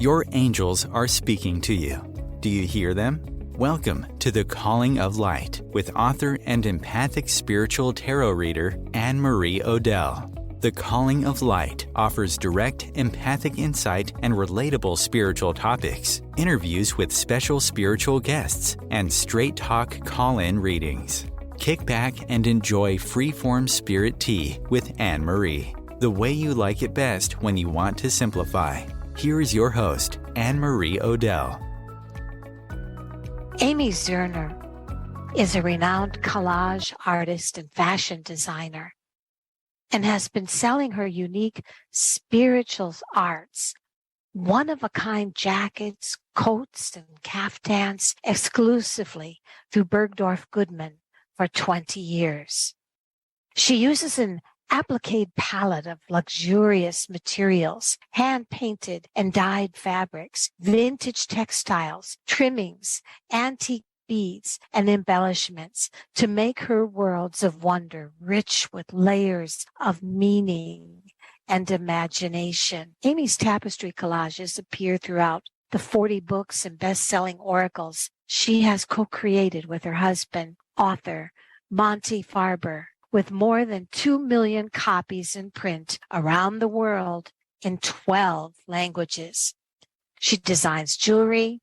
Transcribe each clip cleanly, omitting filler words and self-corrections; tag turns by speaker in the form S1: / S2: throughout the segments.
S1: Your angels are speaking to you. Do you hear them? Welcome to The Calling of Light with author and empathic spiritual tarot reader Anne-Marie Odell. The Calling of Light offers direct, empathic insight and relatable spiritual topics, interviews with special spiritual guests, and straight talk call-in readings. Kick back and enjoy free-form spirit tea with Anne-Marie, the way you like it best when you want to simplify. Here is your host, Anne-Marie Odell.
S2: Amy Zerner is a renowned collage artist and fashion designer and has been selling her unique spiritual arts, one-of-a-kind jackets, coats, and caftans exclusively through Bergdorf Goodman for 20 years. She uses an applique palette of luxurious materials, hand-painted and dyed fabrics, vintage textiles, trimmings, antique beads, and embellishments to make her worlds of wonder rich with layers of meaning and imagination. Amy's tapestry collages appear throughout the 40 books and best-selling oracles she has co-created with her husband, author Monty Farber, with more than 2 million copies in print around the world in 12 languages. She designs jewelry,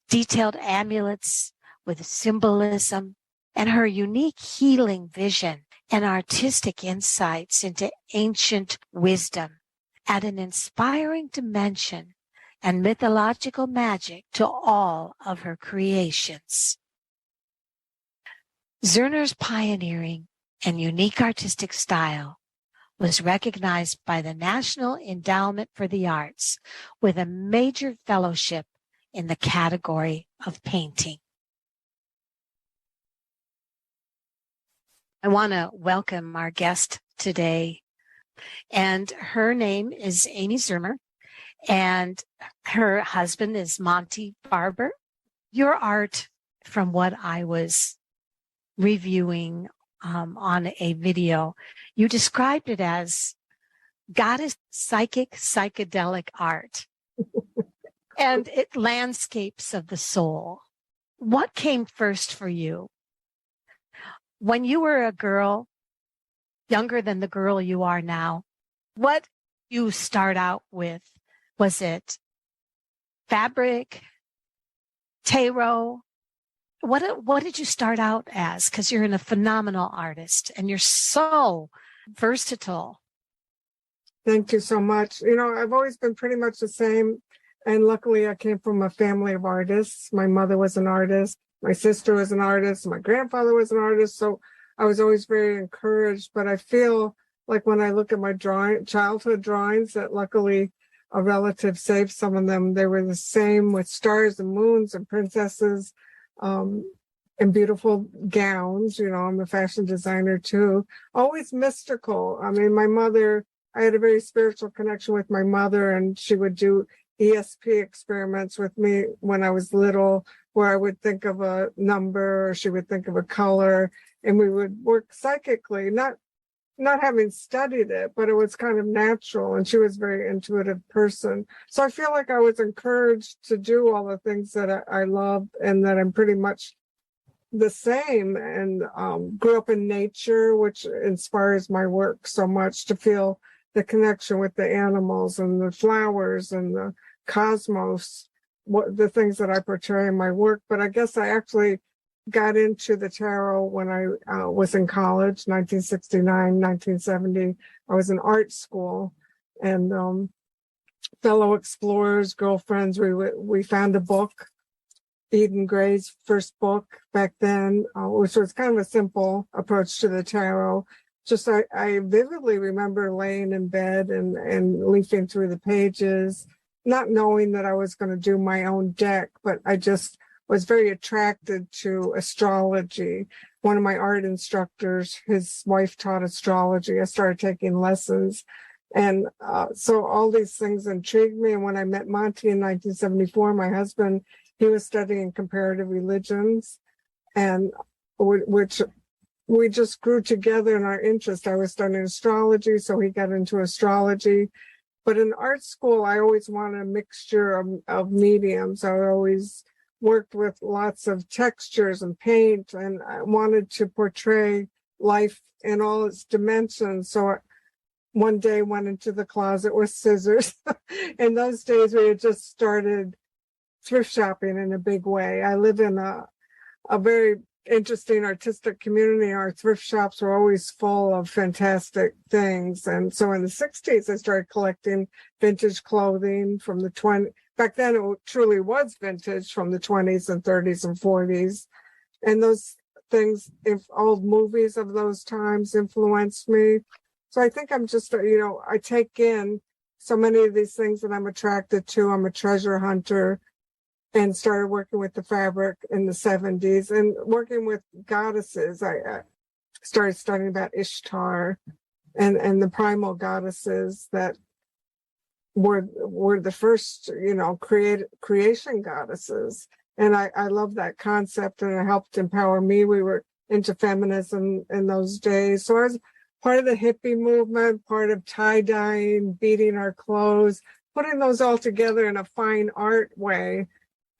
S2: detailed amulets with symbolism, and her unique healing vision and artistic insights into ancient wisdom add an inspiring dimension and mythological magic to all of her creations. Zerner's pioneering and unique artistic style was recognized by the National Endowment for the Arts with a major fellowship in the category of painting. I want to welcome our guest today, and her name is Amy Zerner, and her husband is Monty Farber. Your art, from what I was reviewing on a video, you described it as goddess psychic psychedelic art and it landscapes of the soul. What came first for you? When you were a girl, younger than the girl you are now, what you start out with? Was it fabric, tarot? What did you start out as? Because you're a phenomenal artist and you're so versatile.
S3: Thank you so much. I've always been pretty much the same. And luckily, I came from a family of artists. My mother was an artist. My sister was an artist. My grandfather was an artist. So I was always very encouraged. But I feel like when I look at my childhood drawings, that luckily a relative saved some of them. They were the same with stars and moons and princesses. And beautiful gowns. I'm a fashion designer too. Always mystical. I mean, I had a very spiritual connection with my mother, and she would do ESP experiments with me when I was little, where I would think of a number, or she would think of a color, and we would work psychically, not having studied it, but it was kind of natural, and she was a very intuitive person. So I feel like I was encouraged to do all the things that I love, and that I'm pretty much the same, and grew up in nature, which inspires my work so much, to feel the connection with the animals and the flowers and the cosmos, the things that I portray in my work. But I guess I actually got into the tarot when I was in college, 1969, 1970. I was in art school, and fellow explorers, girlfriends, we found a book, Eden Gray's first book back then, which was kind of a simple approach to the tarot. Just I vividly remember laying in bed and leafing through the pages, not knowing that I was going to do my own deck, but I just was very attracted to astrology. One of my art instructors, his wife taught astrology. I started taking lessons. And so all these things intrigued me. And when I met Monty in 1974, my husband, he was studying comparative religions, and which we just grew together in our interest. I was studying astrology, so he got into astrology. But in art school, I always wanted a mixture of mediums. I always worked with lots of textures and paint, and I wanted to portray life in all its dimensions. So I one day went into the closet with scissors. In those days, we had just started thrift shopping in a big way. I live in a very interesting artistic community. Our thrift shops were always full of fantastic things. And so in the 60s, I started collecting vintage clothing from the 20s. Back then, it truly was vintage from the 20s and 30s and 40s. And those things, if old movies of those times influenced me. So I think I'm just, I take in so many of these things that I'm attracted to. I'm a treasure hunter, and started working with the fabric in the 70s and working with goddesses. I started studying about Ishtar and the primal goddesses that were the first, creation goddesses. And I love that concept, and it helped empower me. We were into feminism in those days. So I was part of the hippie movement, part of tie-dyeing, beading our clothes, putting those all together in a fine art way.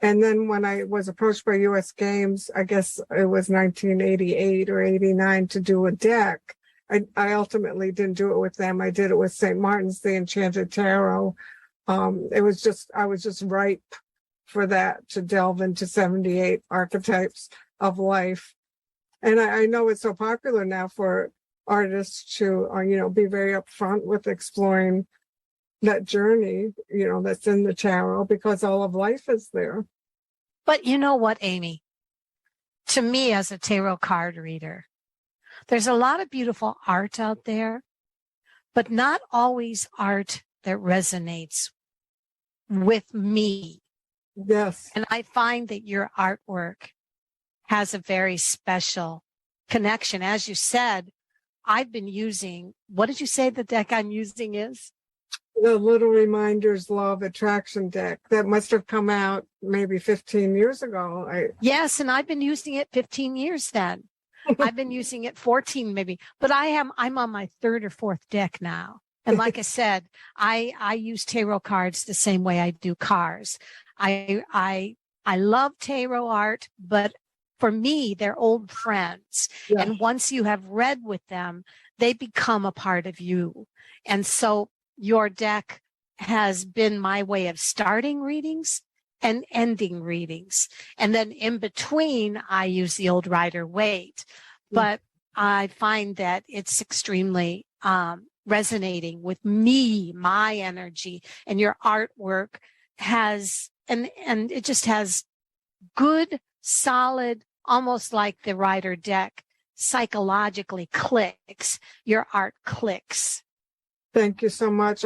S3: And then when I was approached by U.S. Games, I guess it was 1988 or 89, to do a deck. I ultimately didn't do it with them. I did it with St. Martin's, the Enchanted Tarot. I was just ripe for that, to delve into 78 archetypes of life. And I know it's so popular now for artists to, be very upfront with exploring that journey, that's in the tarot, because all of life is there.
S2: But you know what, Amy? To me, as a tarot card reader, there's a lot of beautiful art out there, but not always art that resonates with me.
S3: Yes.
S2: And I find that your artwork has a very special connection. As you said, I've been using, what did you say the deck I'm using is?
S3: The Little Reminders Law of Attraction deck that must have come out maybe 15 years ago.
S2: Yes, and I've been using it 15 years then. I've been using it 14 maybe, but I'm on my third or fourth deck now. And like I said, I use tarot cards the same way I do cars. I love tarot art, but for me, they're old friends. Yeah. And once you have read with them, they become a part of you. And so your deck has been my way of starting readings and ending readings. And then in between, I use the old Rider-Waite. But I find that it's extremely resonating with me, my energy, and your artwork has, and it just has good, solid, almost like the Rider deck, psychologically clicks. Your art clicks.
S3: Thank you so much.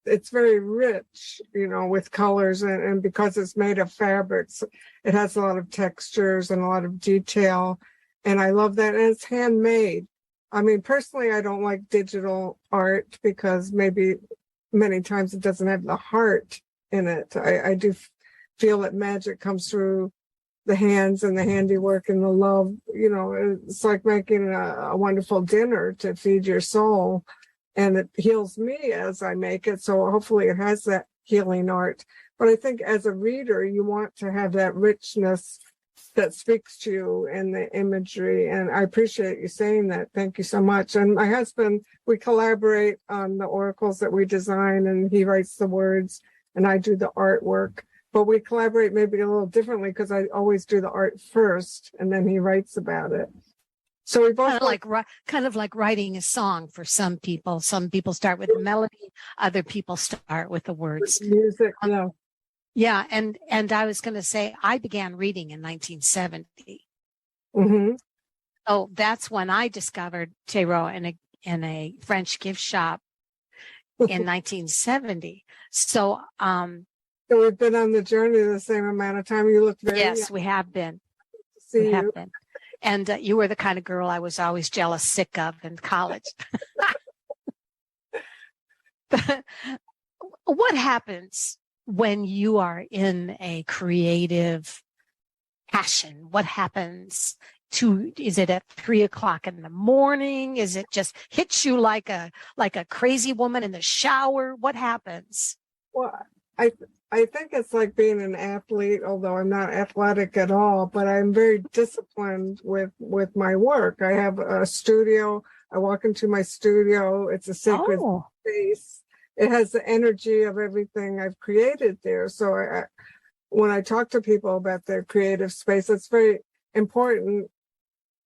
S3: It's very rich, with colors, and because it's made of fabrics, it has a lot of textures and a lot of detail. And I love that. And it's handmade. I mean, personally, I don't like digital art because maybe many times it doesn't have the heart in it. I do feel that magic comes through the hands and the handiwork and the love. It's like making a wonderful dinner to feed your soul. And it heals me as I make it. So hopefully it has that healing art. But I think as a reader, you want to have that richness that speaks to you in the imagery. And I appreciate you saying that. Thank you so much. And my husband, we collaborate on the oracles that we design, and he writes the words and I do the artwork. But we collaborate maybe a little differently because I always do the art first and then he writes about it. So we both
S2: kind of like writing a song for some people. Some people start with the melody, other people start with the words.
S3: Music, yeah.
S2: Yeah, and I was going to say I began reading in 1970.
S3: Mm-hmm.
S2: So that's when I discovered tarot in a French gift shop in 1970. So
S3: we've been on the journey the same amount of time. You look very
S2: yes,
S3: young.
S2: we have been.
S3: We have
S2: been. And you were the kind of girl I was always jealous, sick of in college. What happens when you are in a creative passion? What happens is it at 3:00 in the morning? Is it just hits you like a crazy woman in the shower? What happens?
S3: Well, I think it's like being an athlete, although I'm not athletic at all, but I'm very disciplined with my work. I have a studio. I walk into my studio. It's a sacred space. It has the energy of everything I've created there. So when I talk to people about their creative space, it's very important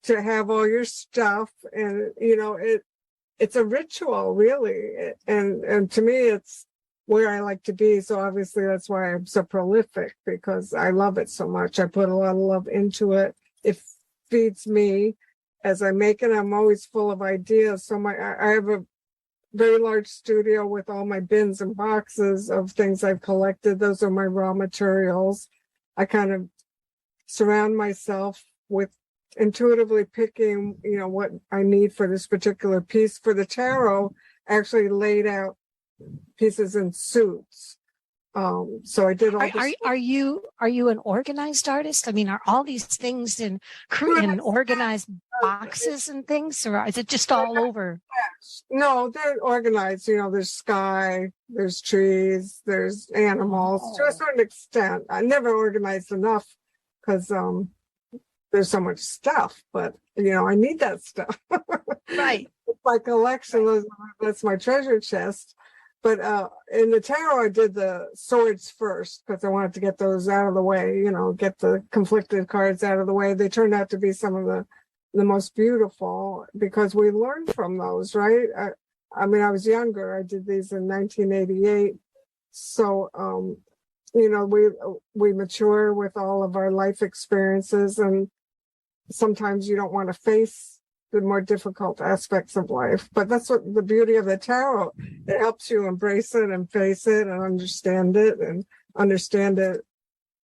S3: to have all your stuff, and it's a ritual, really, and to me it's where I like to be. So obviously that's why I'm so prolific, because I love it so much. I put a lot of love into it. It feeds me as I make it. I'm always full of ideas. So I have a very large studio with all my bins and boxes of things I've collected. Those are my raw materials. I kind of surround myself with intuitively picking, what I need for this particular piece. For the tarot, I actually laid out pieces in suits. So I did all this.
S2: Are you an organized artist? I mean, are all these things in organized boxes and things, or is it just all over?
S3: No, they're organized. There's sky, there's trees, there's animals. To a certain extent, I never organized enough because there's so much stuff. But I need that stuff.
S2: Right.
S3: It's my collection. That's my treasure chest. But in the tarot, I did the swords first because I wanted to get those out of the way, get the conflicted cards out of the way. They turned out to be some of the most beautiful because we learned from those, right? I mean, I was younger. I did these in 1988. So, we mature with all of our life experiences, and sometimes you don't want to face the more difficult aspects of life. But that's what the beauty of the tarot. It helps you embrace it and face it and understand it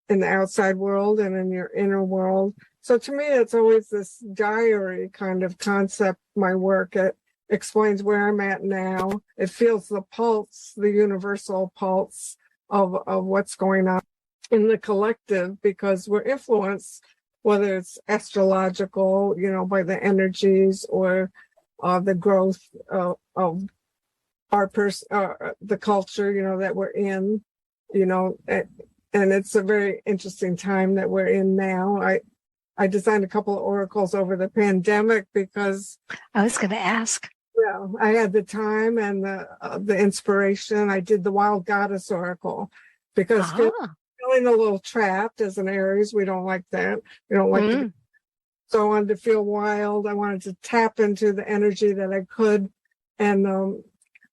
S3: in the outside world and in your inner world. So to me, it's always this diary kind of concept, my work. It explains where I'm at now. It feels the pulse, the universal pulse of what's going on in the collective, because we're influenced, whether it's astrological, by the energies, or the growth of our the culture, that we're in, and it's a very interesting time that we're in now. I designed a couple of oracles over the pandemic because
S2: I was going to ask.
S3: Yeah, I had the time and the inspiration. I did the Wild Goddess Oracle because feeling a little trapped as an Aries. We don't like that. We don't like to. So I wanted to feel wild. I wanted to tap into the energy that I could. And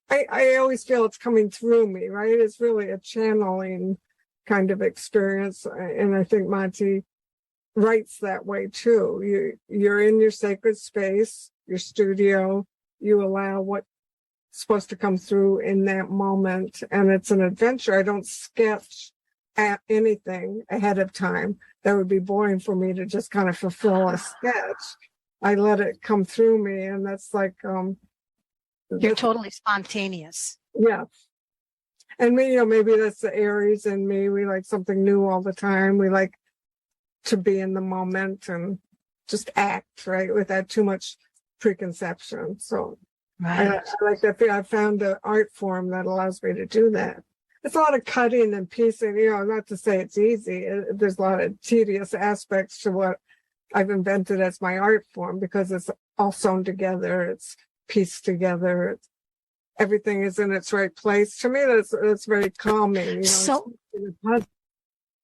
S3: I always feel it's coming through me, right? It's really a channeling kind of experience. And I think Monty writes that way too. You're in your sacred space, your studio. You allow what's supposed to come through in that moment. And it's an adventure. I don't sketch at anything ahead of time. That would be boring for me to just kind of fulfill a sketch. I let it come through me, and that's like
S2: you're totally spontaneous.
S3: Yeah. And me, maybe that's the Aries in me. We like something new all the time. We like to be in the moment and just act, right, without too much preconception. So I like that. I found an art form that allows me to do that. It's a lot of cutting and piecing, not to say it's easy. There's a lot of tedious aspects to what I've invented as my art form, because it's all sewn together. It's pieced together. Everything is in its right place. To me, that's very calming.
S2: So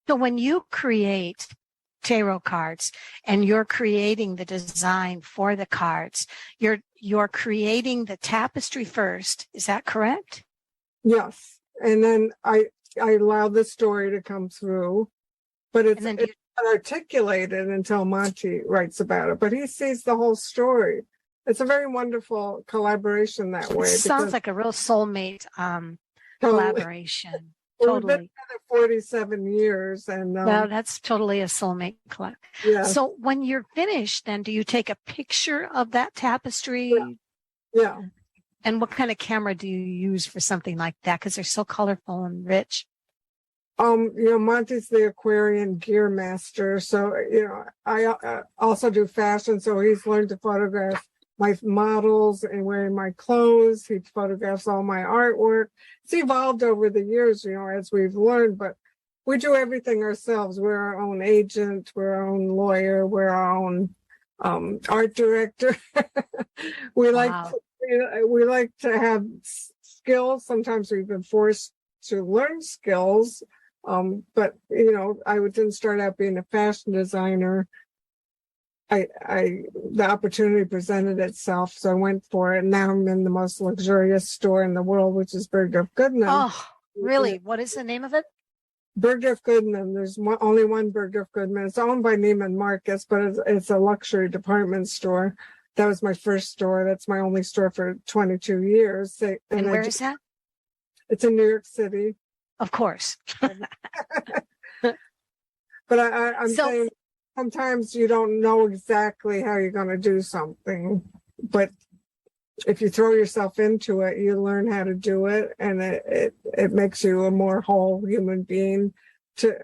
S2: when you create tarot cards and you're creating the design for the cards, you're creating the tapestry first. Is that correct?
S3: Yes. And then I allow the story to come through, but it's not articulated until Monty writes about it. But he sees the whole story. It's a very wonderful collaboration that way.
S2: It sounds like a real soulmate collaboration. Totally.
S3: We've been together 47 years. And
S2: no, that's totally a soulmate collab.
S3: Yeah.
S2: So when you're finished, then do you take a picture of that tapestry?
S3: Yeah.
S2: And what kind of camera do you use for something like that? Because they're so colorful and rich.
S3: Monty's the Aquarian gear master. So, I also do fashion. So he's learned to photograph my models and wearing my clothes. He photographs all my artwork. It's evolved over the years, as we've learned, but we do everything ourselves. We're our own agent. We're our own lawyer. We're our own art director. we
S2: Wow.
S3: we like to have skills. Sometimes we've been forced to learn skills. But I didn't start out being a fashion designer. The opportunity presented itself, so I went for it. Now I'm in the most luxurious store in the world, which is Bergdorf Goodman.
S2: Oh, really? What is the name of it?
S3: Bergdorf Goodman. There's only one Bergdorf Goodman. It's owned by Neiman Marcus, but it's a luxury department store. That was my first store. That's my only store for 22 years.
S2: And where is that?
S3: It's in New York City.
S2: Of course.
S3: But I'm saying sometimes you don't know exactly how you're going to do something, but if you throw yourself into it, you learn how to do it, and it makes you a more whole human being.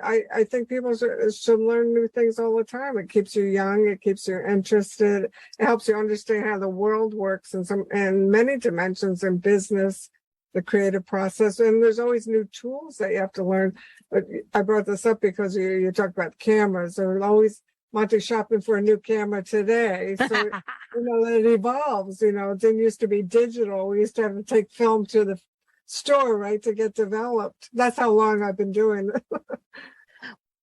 S3: I think people should learn new things all the time. It keeps you young. It keeps you interested. It helps you understand how the world works in many dimensions in business, the creative process, and there's always new tools that you have to learn. But I brought this up because you talked about cameras. There's always Monty shopping for a new camera today. So, it evolves. It didn't used to be digital. We used to have to take film to the store, right, to get developed. That's how long I've been doing it.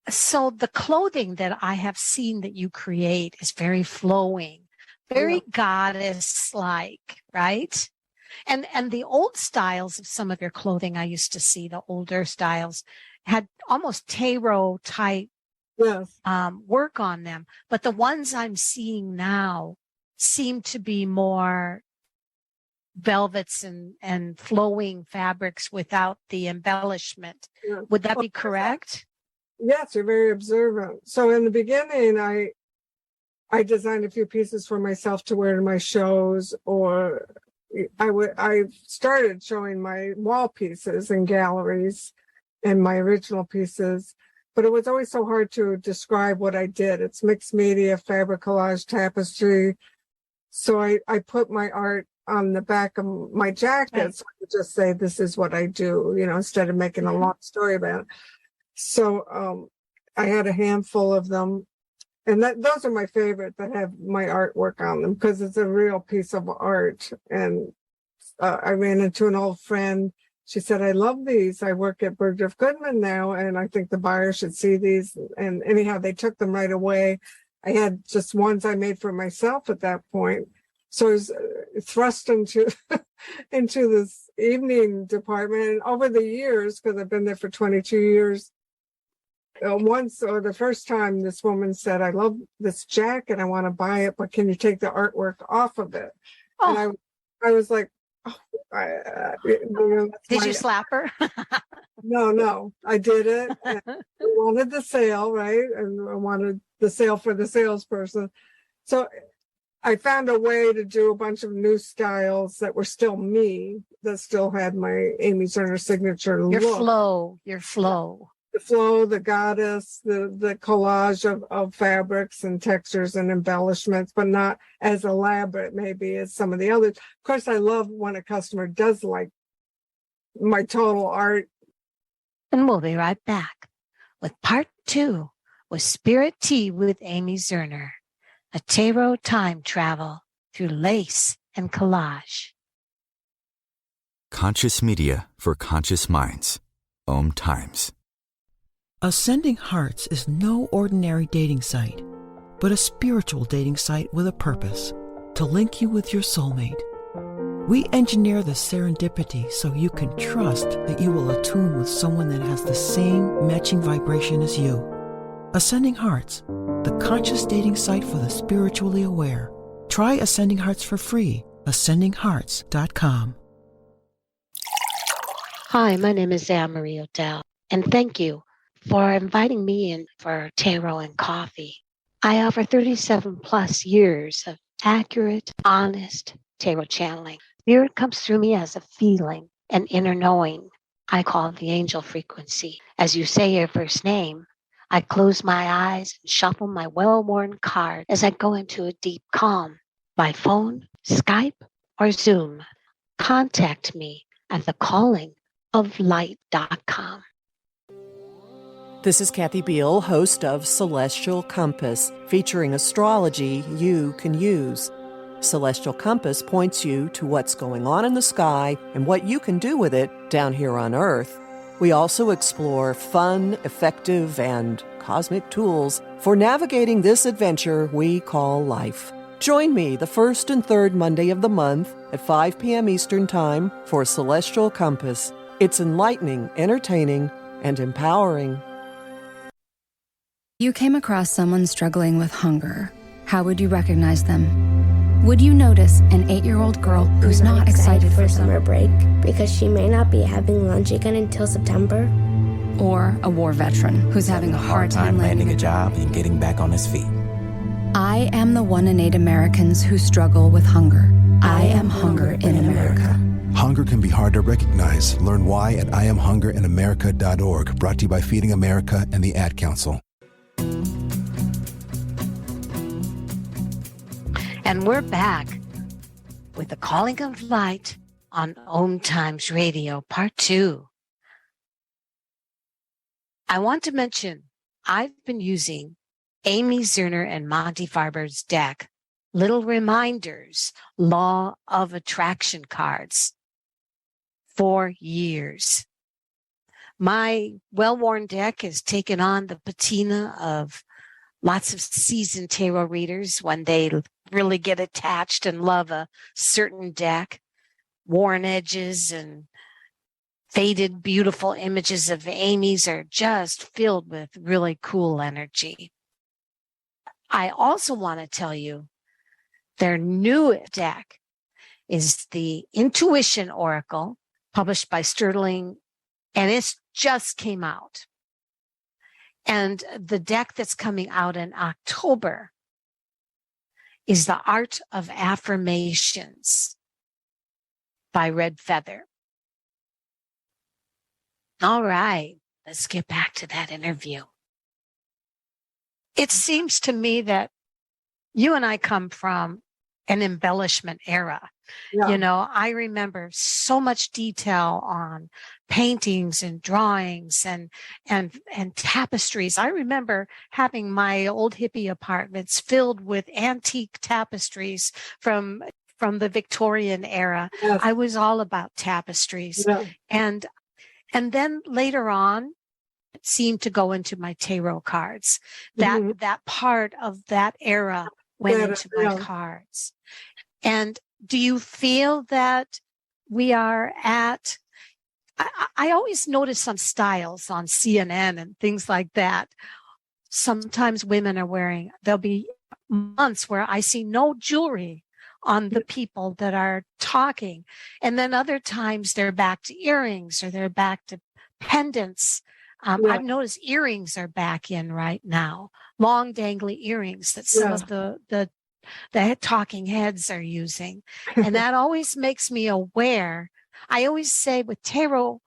S2: So the clothing that I have seen that you create is very flowing, very goddess-like, right? And the old styles of some of your clothing I used to see, the older styles, had almost tarot type work on them. But the ones I'm seeing now seem to be more velvets and flowing fabrics without the embellishment. Yeah. Would that be correct?
S3: Yes, you're very observant. So in the beginning, I designed a few pieces for myself to wear to my shows, or I started showing my wall pieces in galleries and my original pieces, but it was always so hard to describe what I did. It's mixed media, fabric, collage, tapestry. So I put my art on the back of my jacket, right. So I could just say, this is what I do, instead of making a long story about it. So I had a handful of them. And those are my favorite that have my artwork on them, because it's a real piece of art. And I ran into an old friend. She said, I love these. I work at Bergdorf Goodman now, and I think the buyer should see these. And anyhow, they took them right away. I had just ones I made for myself at that point. So I was thrust into this evening department. And over the years, because I've been there for 22 years, the first time this woman said, I love this jacket, I want to buy it, but can you take the artwork off of it? Oh. And I was like,
S2: did you slap her?
S3: No, I did it. And I wanted the sale, right? And I wanted the sale for the salesperson. So I found a way to do a bunch of new styles that were still me, that still had my Amy Zerner signature look.
S2: Your flow.
S3: The flow, the goddess, the collage of fabrics and textures and embellishments, but not as elaborate maybe as some of the others. Of course, I love when a customer does like my total art.
S2: And we'll be right back with part 2 with Spirit Tea with Amy Zerner, a tarot time travel through lace and collage.
S1: Conscious media for conscious minds. OMTimes.
S4: Ascending Hearts is no ordinary dating site, but a spiritual dating site with a purpose, to link you with your soulmate. We engineer the serendipity so you can trust that you will attune with someone that has the same matching vibration as you. Ascending Hearts, the conscious dating site for the spiritually aware. Try Ascending Hearts for free. ascendinghearts.com.
S2: Hi, my name is Anne-Marie Odell, and thank you for inviting me in for Tarot and Coffee. I offer 37 plus years of accurate, honest tarot channeling. Spirit comes through me as a feeling, an inner knowing. I call the angel frequency. As you say your first name, I close my eyes and shuffle my well-worn card as I go into a deep calm. By phone, Skype, or Zoom, contact me at thecallingoflight.com.
S5: This is Kathy Beal, host of Celestial Compass, featuring astrology you can use. Celestial Compass points you to what's going on in the sky and what you can do with it down here on Earth. We also explore fun, effective, and cosmic tools for navigating this adventure we call life. Join me the first and third Monday of the month at 5 p.m. Eastern Time for Celestial Compass. It's enlightening, entertaining, and empowering.
S6: You came across someone struggling with hunger. How would you recognize them? Would you notice an 8-year-old girl who's not excited for summer break
S7: because she may not be having lunch again until September?
S6: Or a war veteran who's having a hard time landing
S8: a job and getting back on his feet?
S6: I am the 1 in 8 Americans who struggle with hunger. I am hunger in America.
S9: Hunger can be hard to recognize. Learn why at IamHungerInAmerica.org. Brought to you by Feeding America and the Ad Council.
S2: And we're back with the Calling of Light on OMTimes Radio, Part 2. I want to mention I've been using Amy Zerner and Monty Farber's deck, Little Reminders, Law of Attraction cards, for years. My well-worn deck has taken on the patina of lots of seasoned tarot readers when they really get attached and love a certain deck. Worn edges and faded, beautiful images of Amy's are just filled with really cool energy. I also want to tell you their new deck is the Intuition Oracle, published by Sterling, and it just came out. And the deck that's coming out in October is the Art of Affirmations by Red Feather. All right, let's get back to that interview. It seems to me that you and I come from an embellishment era. Yeah. You know, I remember so much detail on paintings and drawings and tapestries. I remember having my old hippie apartments filled with antique tapestries from the Victorian era. Yes. I was all about tapestries. Yeah. And then later on, it seemed to go into my tarot cards. That part of that era went into my cards. And do you feel that we are at, I always notice some styles on CNN and things like that. Sometimes women are wearing, there'll be months where I see no jewelry on the people that are talking. And then other times they're back to earrings or they're back to pendants. I've noticed earrings are back in right now, long dangly earrings that some of the talking heads are using. And that always makes me aware. I always say with tarot,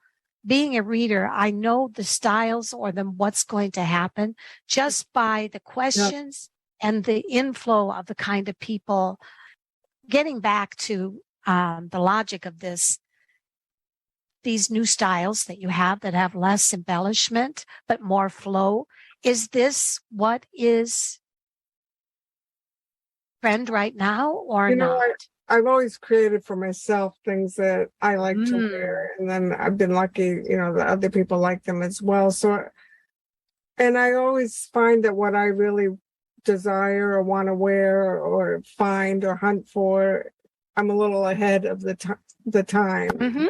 S2: being a reader, I know the styles or what's going to happen just by the questions and the inflow of the kind of people. Getting back to the logic of this, these new styles that you have that have less embellishment but more flow, is this what is trend right now or not?
S3: I've always created for myself things that I like to wear, and then I've been lucky, that other people like them as well. So, and I always find that what I really desire or want to wear or find or hunt for, I'm a little ahead of the time.
S2: Mm-hmm.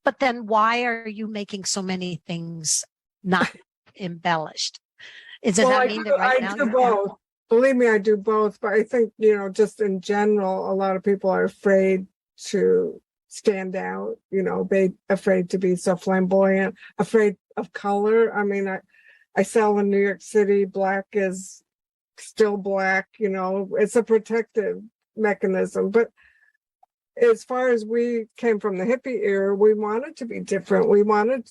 S2: But then why are you making so many things not embellished? Does that mean that right now?
S3: I do both. Believe me, I do both. But I think, just in general, a lot of people are afraid to stand out, afraid to be so flamboyant, afraid of color. I mean, I sell in New York City. Black is still black, it's a protective mechanism. But as far as we came from the hippie era, we wanted to be different. We wanted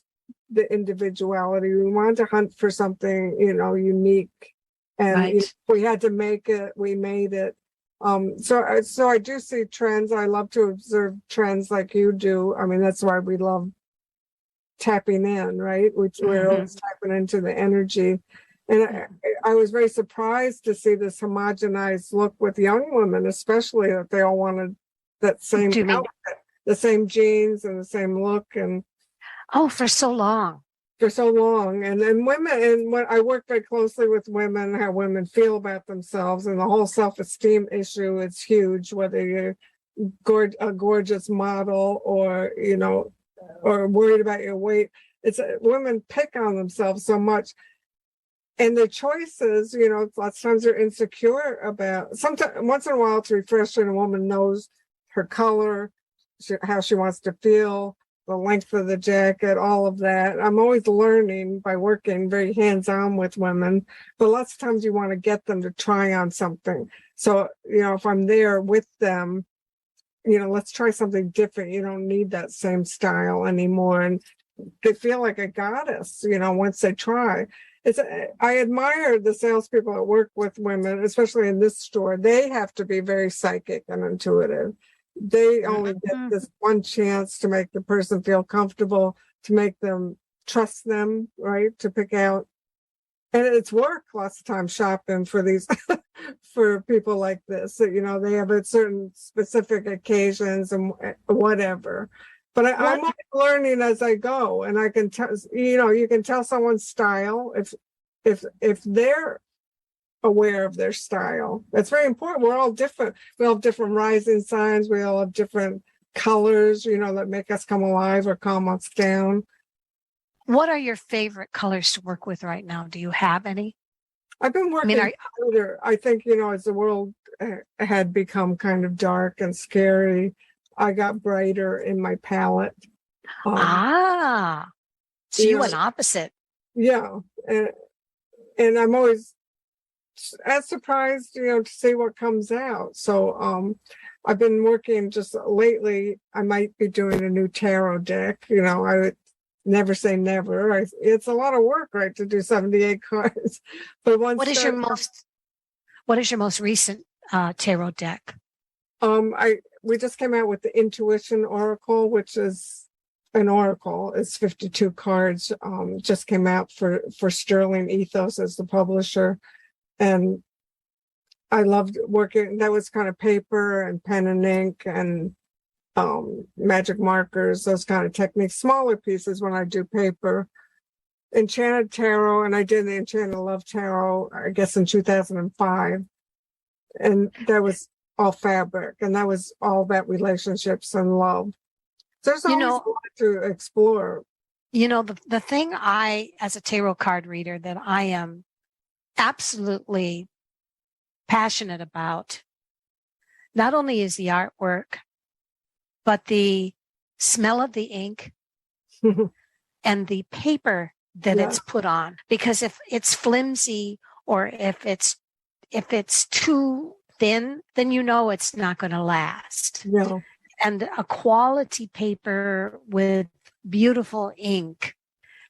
S3: the individuality. We wanted to hunt for something, unique. And
S2: Right.
S3: if we had to make it, we made it. So I do see trends. I love to observe trends like you do. I mean, that's why we love tapping in, right? We're always tapping into the energy. And I was very surprised to see this homogenized look with young women, especially that they all wanted that same outfit, the same jeans and the same look. And
S2: for so long.
S3: And then women, and when I work very closely with women, how women feel about themselves, and the whole self-esteem issue is huge, whether you're a gorgeous model or or worried about your weight. It's women pick on themselves so much, and their choices, lots of times they're insecure about. Sometimes, once in a while, it's refreshing. A woman knows her color, how she wants to feel, the length of the jacket, all of that. I'm always learning by working very hands-on with women, but lots of times you want to get them to try on something. So, if I'm there with them, let's try something different. You don't need that same style anymore. And they feel like a goddess, once they try. I admire the salespeople that work with women, especially in this store. They have to be very psychic and intuitive. They only get this one chance to make the person feel comfortable, to make them trust them, right? To pick out. And it's work lots of times shopping for these, for people like this. They have a certain specific occasions and whatever. But I'm always learning as I go, and I can tell, you can tell someone's style if they're aware of their style. That's very important. We're all different. We all have different rising signs. We all have different colors, that make us come alive or calm us down.
S2: What are your favorite colors to work with right now? Do you have any?
S3: I've been working harder. I think, as the world had become kind of dark and scary, I got brighter in my palette.
S2: So you went opposite.
S3: Yeah. And I'm always as surprised, to see what comes out. So I've been working just lately. I might be doing a new tarot deck. I would never say never. It's a lot of work, right, to do 78 cards. But
S2: what is your most recent tarot deck?
S3: We just came out with the Intuition Oracle, which is an oracle. It's 52 cards. Just came out for Sterling Ethos as the publisher. And I loved working. That was kind of paper and pen and ink and magic markers, those kind of techniques, smaller pieces when I do paper. Enchanted Tarot, and I did the Enchanted Love Tarot, I guess, in 2005. And that was all fabric, and that was all about relationships and love. So there's always a lot to explore.
S2: The thing as a tarot card reader, that I am absolutely passionate about, not only is the artwork, but the smell of the ink and the paper that it's put on. Because if it's flimsy or if it's too thin, then it's not going to last.
S3: No.
S2: And a quality paper with beautiful ink,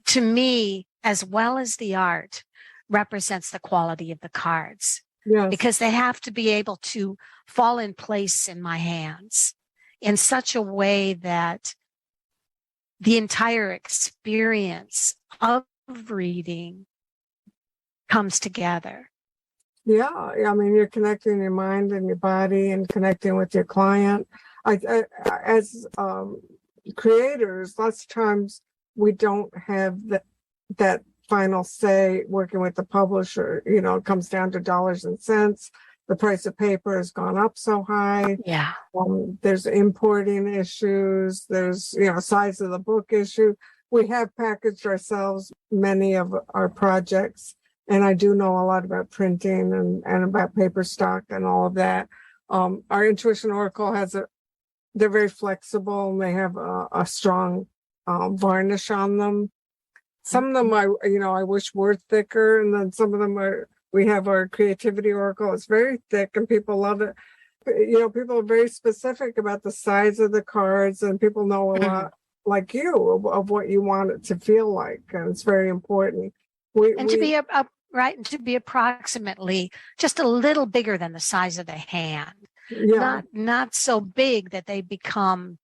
S2: to me, as well as the art, represents the quality of the cards.
S3: Yes.
S2: Because they have to be able to fall in place in my hands in such a way that the entire experience of reading comes together.
S3: Yeah, I mean, you're connecting your mind and your body and connecting with your client. As creators, lots of times we don't have that final say working with the publisher. It comes down to dollars and cents. The price of paper has gone up so high.
S2: Yeah.
S3: There's importing issues. There's, size of the book issue. We have packaged ourselves many of our projects, and I do know a lot about printing and about paper stock and all of that. Our Intuition Oracle they're very flexible, and they have a strong varnish on them. Some of them I wish were thicker, and then some of them we have our Creativity Oracle. It's very thick and people love it. People are very specific about the size of the cards, and people know a lot, like you, of what you want it to feel like, and it's very important.
S2: To be right, to be approximately just a little bigger than the size of the hand, not so big that they become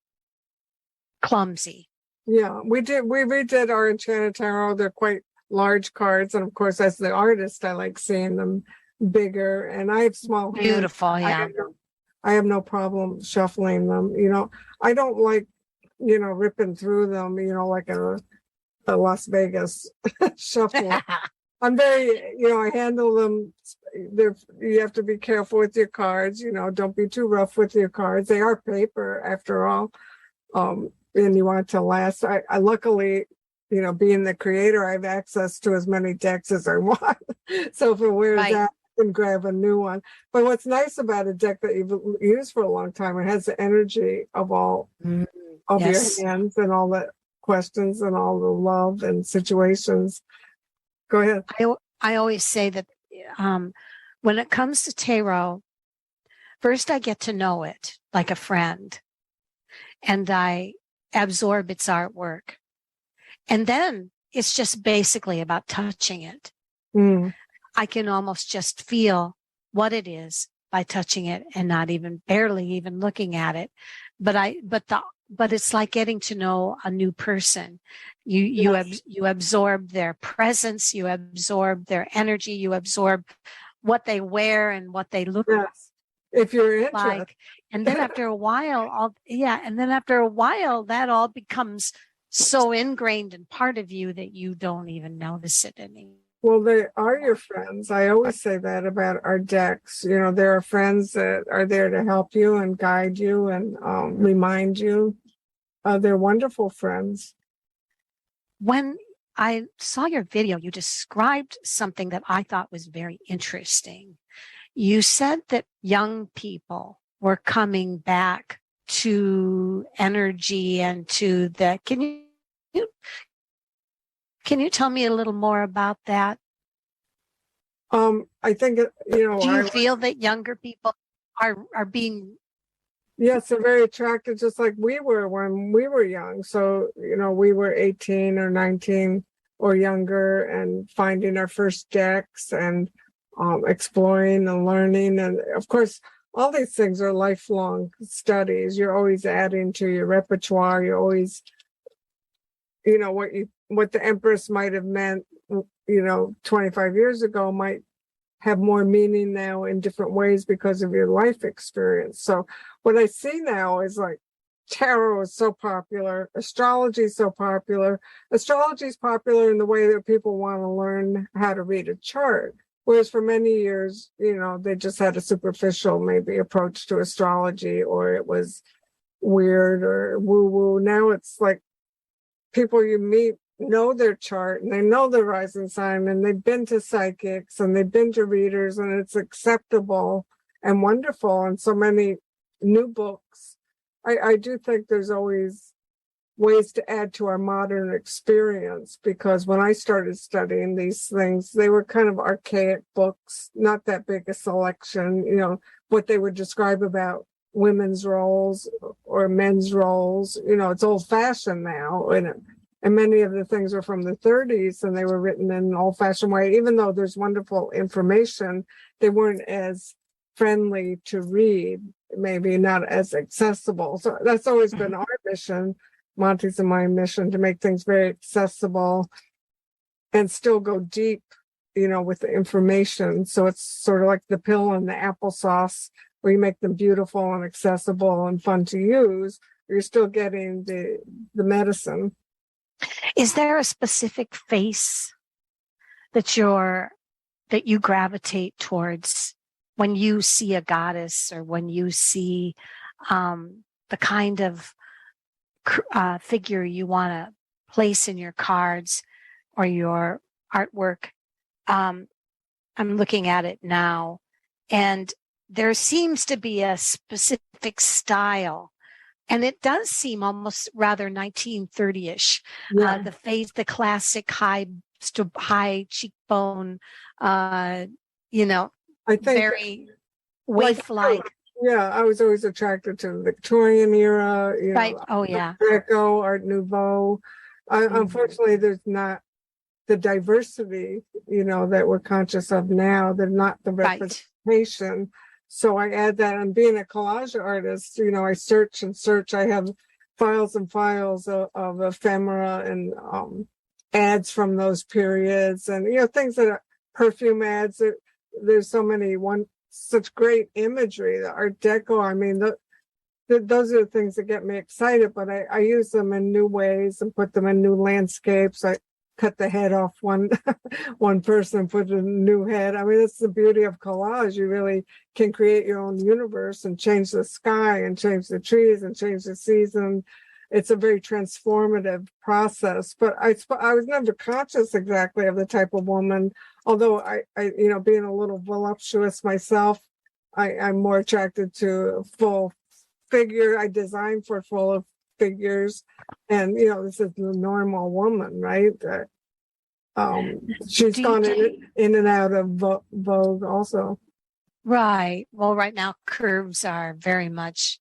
S2: clumsy.
S3: Yeah, we redid our Enchanted Tarot. They're quite large cards, and of course, as the artist, I like seeing them bigger. And I have small hands.
S2: Beautiful, yeah.
S3: I have no problem shuffling them. I don't like, ripping through them. Like a Las Vegas shuffle. I'm very, I handle them. You have to be careful with your cards. Don't be too rough with your cards. They are paper, after all. And you want it to last. I luckily, being the creator, I have access to as many decks as I want. So if it wears out, I can grab a new one. But what's nice about a deck that you've used for a long time, it has the energy of all of your hands and all the questions and all the love and situations. Go ahead.
S2: I always say that when it comes to tarot, first I get to know it like a friend, and I absorb its artwork. And then it's just basically about touching it. I can almost just feel what it is by touching it and not even barely even looking at it. But it's like getting to know a new person. You absorb their presence, you absorb their energy, you absorb what they wear and what they look like.
S3: If you're interested.
S2: Like, and then after a while, that all becomes so ingrained and part of you that you don't even notice it anymore.
S3: Well, they are your friends. I always say that about our decks. There are friends that are there to help you and guide you and remind you. They're wonderful friends.
S2: When I saw your video, you described something that I thought was very interesting. You said that young people were coming back to energy and to the. Can you tell me a little more about that?
S3: I think do
S2: you feel that younger people are being?
S3: Yes, they're very attracted, just like we were when we were young. So we were 18 or 19 or younger, and finding our first decks and exploring and learning. And of course, all these things are lifelong studies. You're always adding to your repertoire. You're always, what the Empress might have meant, 25 years ago might have more meaning now in different ways because of your life experience. So what I see now is like tarot is so popular. Astrology is so popular. Astrology is popular in the way that people want to learn how to read a chart. Whereas for many years, they just had a superficial maybe approach to astrology, or it was weird or woo-woo. Now it's like people you meet know their chart and they know their rising sign, and they've been to psychics and they've been to readers, and it's acceptable and wonderful. And so many new books. I do think there's always ways to add to our modern experience, because when I started studying these things, they were kind of archaic books, not that big a selection, what they would describe about women's roles or men's roles. It's old fashioned now. And many of the things are from the 30s, and they were written in an old fashioned way. Even though there's wonderful information, they weren't as friendly to read, maybe not as accessible. So that's always been our mission, Monty's and my mission, to make things very accessible and still go deep, with the information. So it's sort of like the pill and the applesauce, where you make them beautiful and accessible and fun to use. You're still getting the medicine.
S2: Is there a specific face that you gravitate towards when you see a goddess, or when you see the kind of figure you want to place in your cards or your artwork? I'm looking at it now, and there seems to be a specific style. And it does seem almost rather 1930-ish.
S3: Yeah.
S2: The face, the classic high cheekbone,
S3: I think
S2: very waif-like.
S3: Yeah, I was always attracted to the Victorian era,
S2: Right. Oh, yeah.
S3: Deco, Art Nouveau. Unfortunately, there's not the diversity, that we're conscious of now. They're not the representation. So I add that. And being a collage artist, I search and search. I have files and files of ephemera and ads from those periods, and things that are perfume ads. There's so many such great imagery. The Art Deco. I mean, those are the things that get me excited. But I use them in new ways and put them in new landscapes. I cut the head off one person, put a new head. I mean, that's the beauty of collage. You really can create your own universe and change the sky and change the trees and change the season. It's a very transformative process. But I was never conscious exactly of the type of woman. Although I being a little voluptuous myself, I'm more attracted to full figure. I design for full figures, and this is the normal woman, right? She's gone in and out of Vogue also.
S2: Right. Well, right now curves are very much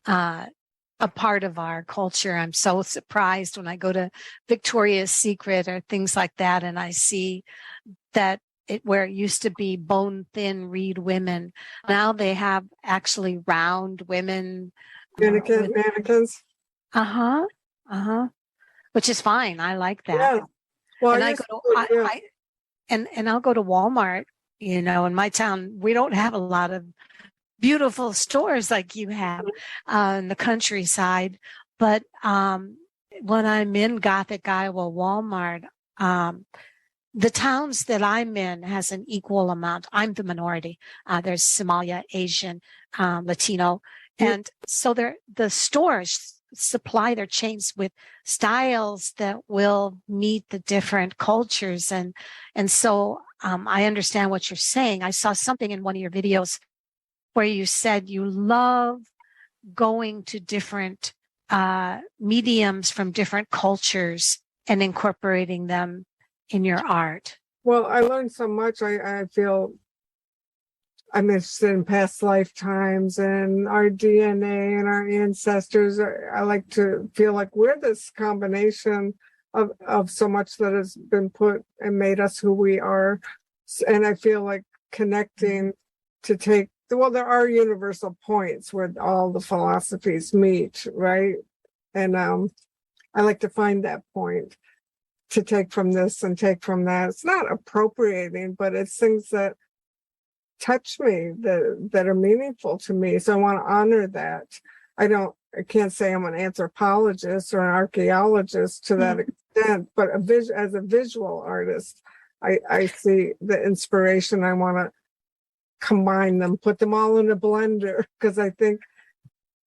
S2: a part of our culture. I'm so surprised when I go to Victoria's Secret or things like that, and I see that where it used to be bone thin reed women, now they have actually round women.
S3: Mannequins.
S2: Which is fine. I like that.
S3: Yeah. Well,
S2: and I'll go to Walmart. In my town, we don't have a lot of beautiful stores like you have in the countryside. But when I'm in Gothic Iowa Walmart, the towns that I'm in has an equal amount. I'm the minority. There's Somalia, Asian, Latino. And so the stores supply their chains with styles that will meet the different cultures. And so I understand what you're saying. I saw something in one of your videos where you said you love going to different mediums from different cultures and incorporating them in your art.
S3: Well, I learned so much. I feel I'm interested in past lifetimes and our DNA and our ancestors. I like to feel like we're this combination of so much that has been put and made us who we are. And I feel like connecting there are universal points where all the philosophies meet, right? And I like to find that point to take from this and take from that. It's not appropriating, but it's things that touch me, that are meaningful to me. So I want to honor that. I can't say I'm an anthropologist or an archaeologist to that extent, but as a visual artist, I see the inspiration. I want to combine them, put them all in a blender, because I think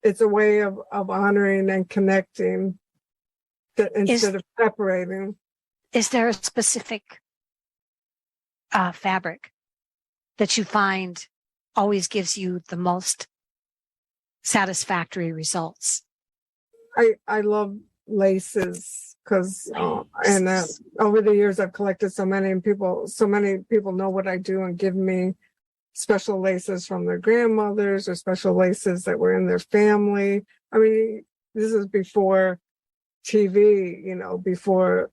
S3: it's a way of honoring and connecting instead of separating.
S2: Is there a specific fabric that you find always gives you the most satisfactory results?
S3: I love laces because over the years I've collected so many people know what I do and give me special laces from their grandmothers or special laces that were in their family. I mean, this is before TV, before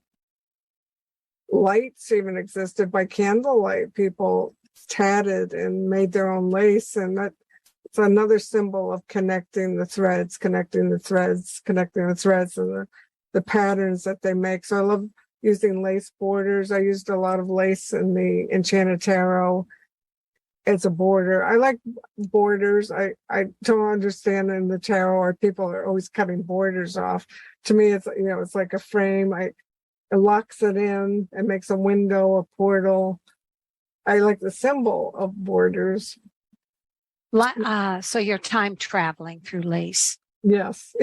S3: lights even existed. By candlelight, people tatted and made their own lace, and it's another symbol of connecting the threads and the patterns that they make. So I love using lace borders. I used a lot of lace in the Enchanted Tarot as a border. I like borders. I don't understand in the tarot or people are always cutting borders off. To me, it's it's like a frame. It locks it in and makes a window, a portal. I like the symbol of borders.
S2: So you're time traveling through lace.
S3: Yes.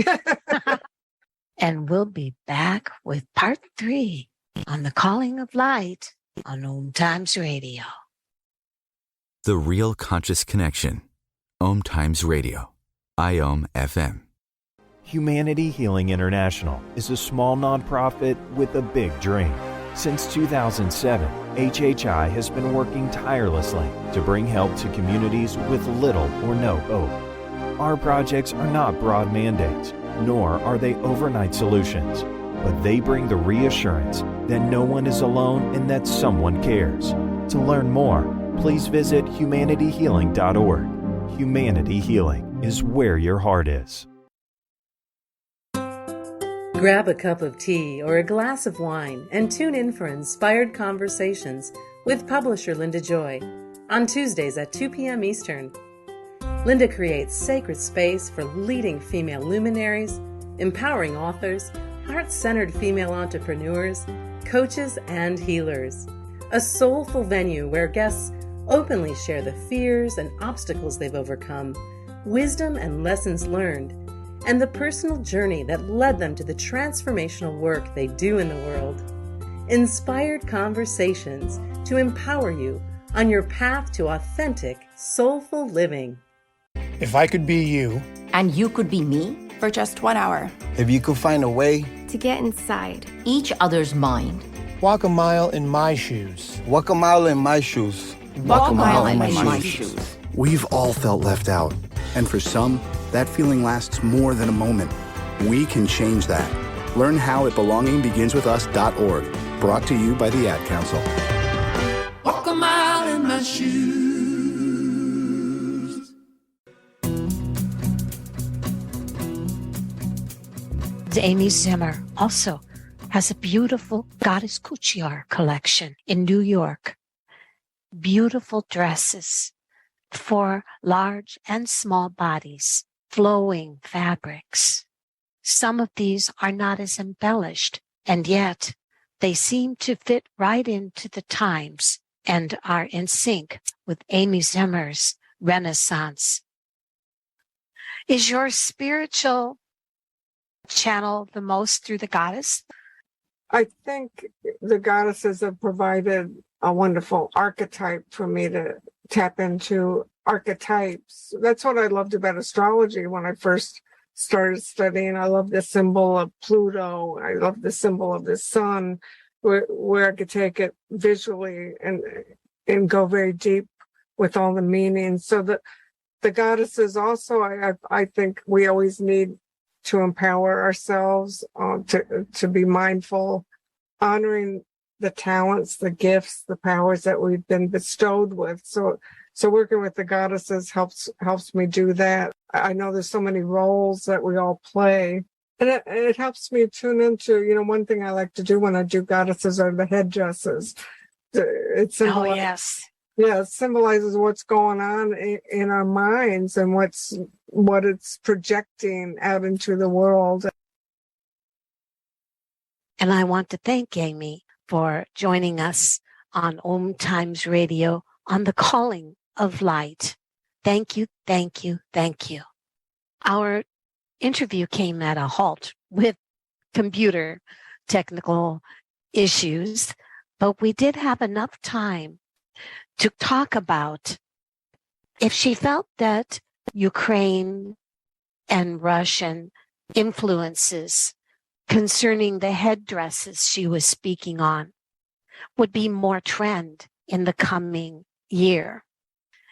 S2: And we'll be back with part 3 on the calling of light on OMTimes Radio.
S1: The Real Conscious Connection. OMTimes Radio. IOM FM.
S10: Humanity Healing International is a small nonprofit with a big dream. Since 2007, HHI has been working tirelessly to bring help to communities with little or no hope. Our projects are not broad mandates, nor are they overnight solutions, but they bring the reassurance that no one is alone and that someone cares. To learn more, please visit humanityhealing.org. Humanity Healing is where your heart is.
S11: Grab a cup of tea or a glass of wine and tune in for inspired conversations with publisher Linda Joy on Tuesdays at 2 p.m. Eastern. Linda creates sacred space for leading female luminaries, empowering authors, heart-centered female entrepreneurs, coaches, and healers. A soulful venue where guests openly share the fears and obstacles they've overcome, wisdom and lessons learned, and the personal journey that led them to the transformational work they do in the world. Inspired conversations to empower you on your path to authentic, soulful living.
S12: If I could be you,
S13: and you could be me,
S14: for just 1 hour.
S15: If you could find a way
S14: to get inside
S13: each other's mind.
S12: Walk a mile in my shoes.
S15: Walk a mile in my shoes.
S13: Walk a mile in my shoes.
S9: We've all felt left out. And for some, that feeling lasts more than a moment. We can change that. Learn how at belongingbeginswithus.org. Brought to you by the Ad Council.
S16: Walk a mile in my shoes.
S2: Amy Zerner also has a beautiful Goddess Couture collection in New York. Beautiful dresses for large and small bodies, flowing fabrics. Some of these are not as embellished, and yet they seem to fit right into the times and are in sync with Amy Zerner's Renaissance. Is your spiritual channel the most through the goddess?
S3: I think the goddesses have provided a wonderful archetype for me to tap into. Archetypes. That's what I loved about astrology when I first started studying. I love the symbol of Pluto. I love the symbol of the sun, where I could take it visually and go very deep with all the meanings. So the goddesses also, I think we always need to empower ourselves, to be mindful, honoring the talents, the gifts, the powers that we've been bestowed with. So working with the goddesses helps me do that. I know there's so many roles that we all play, and it helps me tune into, one thing I like to do when I do goddesses are the headdresses. It symbolizes what's going on in our minds and what it's projecting out into the world.
S2: And I want to thank Amy for joining us on OMTimes Radio on the Calling of Light. Thank you, thank you, thank you. Our interview came at a halt with computer technical issues, but we did have enough time to talk about if she felt that Ukraine and Russian influences concerning the headdresses she was speaking on would be more trend in the coming year.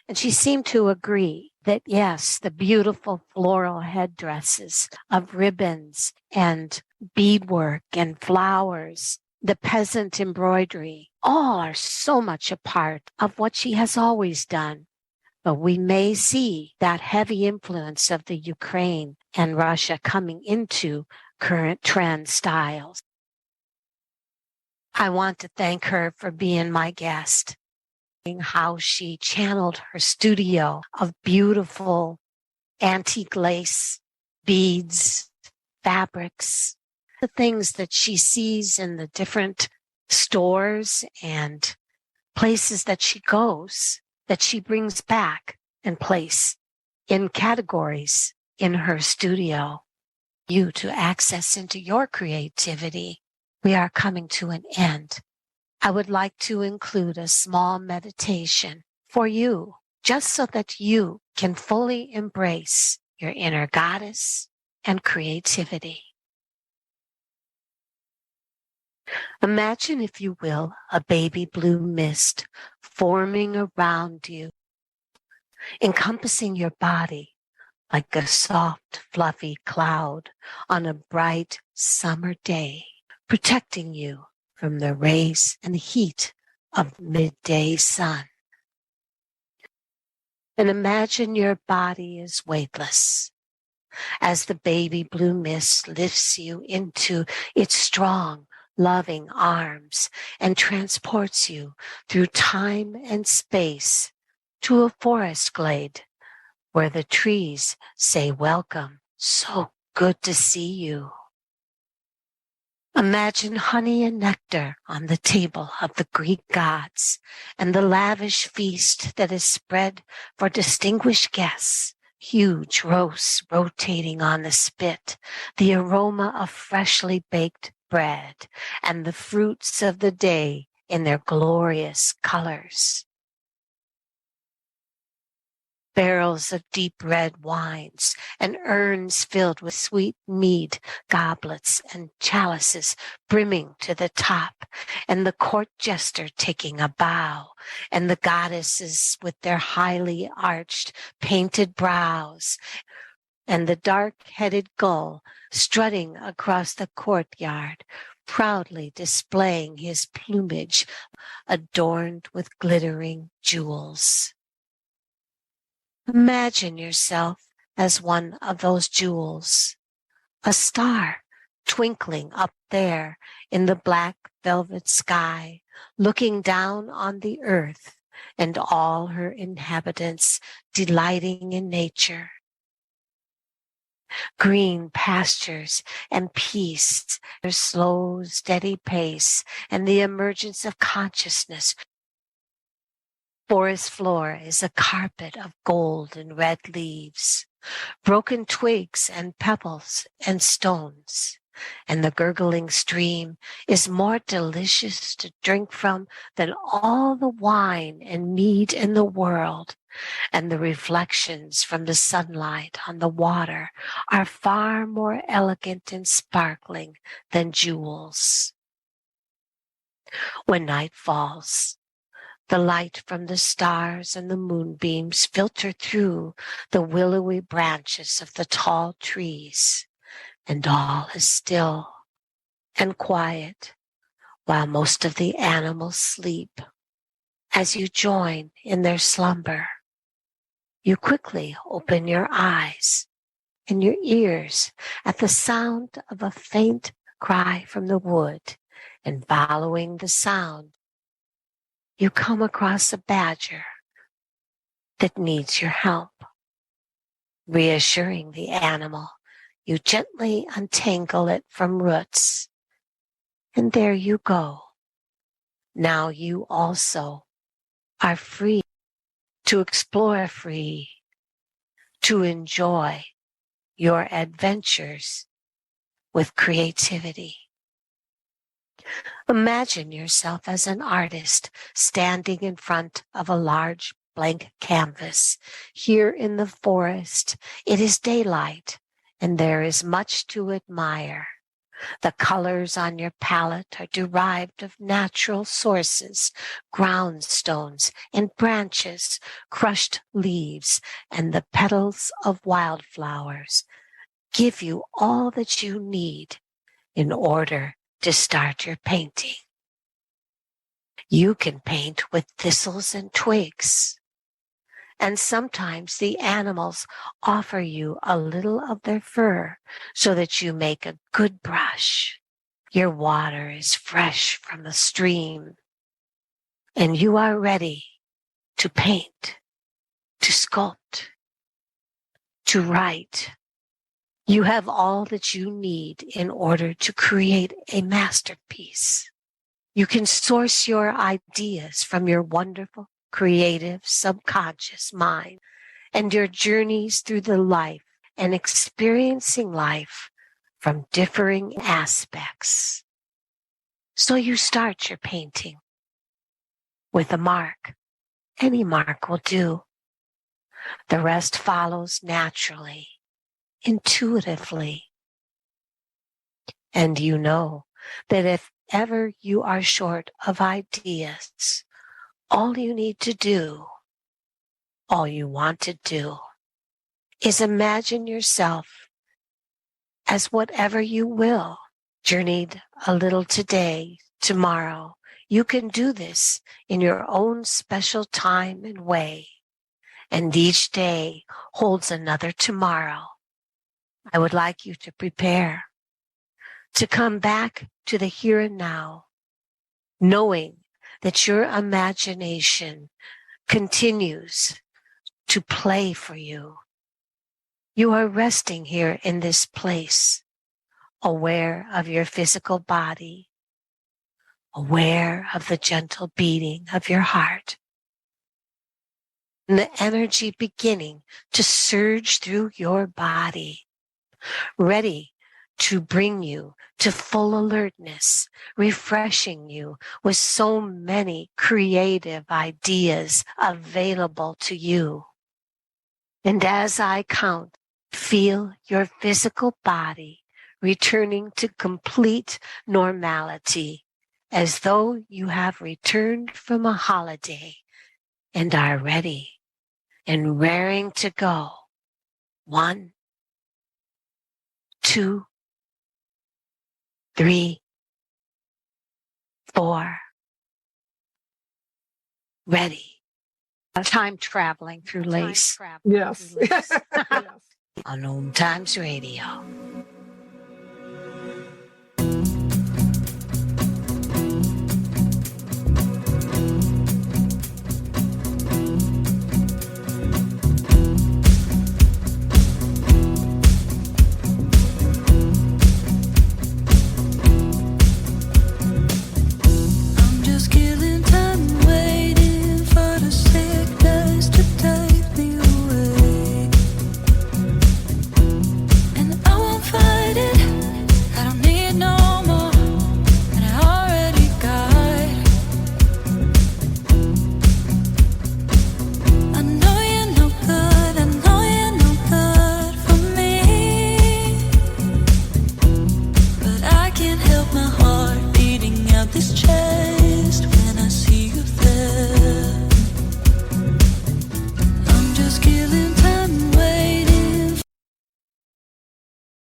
S2: And she seemed to agree that, yes, the beautiful floral headdresses of ribbons and beadwork and flowers, the peasant embroidery, all are so much a part of what she has always done. But we may see that heavy influence of the Ukraine and Russia coming into current trend styles. I want to thank her for being my guest, how she channeled her studio of beautiful antique lace, beads, fabrics, the things that she sees in the different stores and places that she goes, that she brings back and place in categories in her studio. You to access into your creativity. We are coming to an end. I would like to include a small meditation for you, just so that you can fully embrace your inner goddess and creativity. Imagine, if you will, a baby blue mist forming around you, encompassing your body, like a soft, fluffy cloud on a bright summer day, protecting you from the rays and the heat of midday sun. And imagine your body is weightless as the baby blue mist lifts you into its strong, loving arms and transports you through time and space to a forest glade where the trees say welcome, so good to see you. Imagine honey and nectar on the table of the Greek gods and the lavish feast that is spread for distinguished guests. Huge roasts rotating on the spit, the aroma of freshly baked bread, and the fruits of the day in their glorious colors. Barrels of deep red wines and urns filled with sweet mead, goblets and chalices brimming to the top, and the court jester taking a bow, and the goddesses with their highly arched, painted brows, and the dark-headed gull strutting across the courtyard, proudly displaying his plumage adorned with glittering jewels. Imagine yourself as one of those jewels, a star twinkling up there in the black velvet sky, looking down on the earth and all her inhabitants delighting in nature. Green pastures and peace, their slow, steady pace, and the emergence of consciousness. Forest floor is a carpet of gold and red leaves, broken twigs and pebbles and stones, and the gurgling stream is more delicious to drink from than all the wine and mead in the world, and the reflections from the sunlight on the water are far more elegant and sparkling than jewels. When night falls, the light from the stars and the moonbeams filter through the willowy branches of the tall trees, and all is still and quiet while most of the animals sleep. As you join in their slumber, you quickly open your eyes and your ears at the sound of a faint cry from the wood, and following the sound, you come across a badger that needs your help. Reassuring the animal, you gently untangle it from roots, and there you go. Now you also are free to explore, free to enjoy your adventures with creativity. Imagine yourself as an artist standing in front of a large blank canvas. Here in the forest, it is daylight, and there is much to admire. The colors on your palette are derived of natural sources, ground stones and branches, crushed leaves, and the petals of wildflowers give you all that you need in order to start your painting. You can paint with thistles and twigs, and sometimes the animals offer you a little of their fur so that you make a good brush. Your water is fresh from the stream, and you are ready to paint, to sculpt, to write. You have all that you need in order to create a masterpiece. You can source your ideas from your wonderful, creative, subconscious mind and your journeys through the life and experiencing life from differing aspects. So you start your painting with a mark. Any mark will do. The rest follows naturally, intuitively. And you know that if ever you are short of ideas, all you need to do, all you want to do, is imagine yourself as whatever you will. Journeyed a little today, tomorrow. You can do this in your own special time and way. And each day holds another tomorrow. I would like you to prepare to come back to the here and now, knowing that your imagination continues to play for you. You are resting here in this place, aware of your physical body, aware of the gentle beating of your heart, and the energy beginning to surge through your body, ready to bring you to full alertness, refreshing you with so many creative ideas available to you. And as I count, feel your physical body returning to complete normality, as though you have returned from a holiday and are ready and raring to go. 1, 2, 3, 4. Ready. Time traveling through lace.
S3: Yes.
S2: On OMTimes Radio.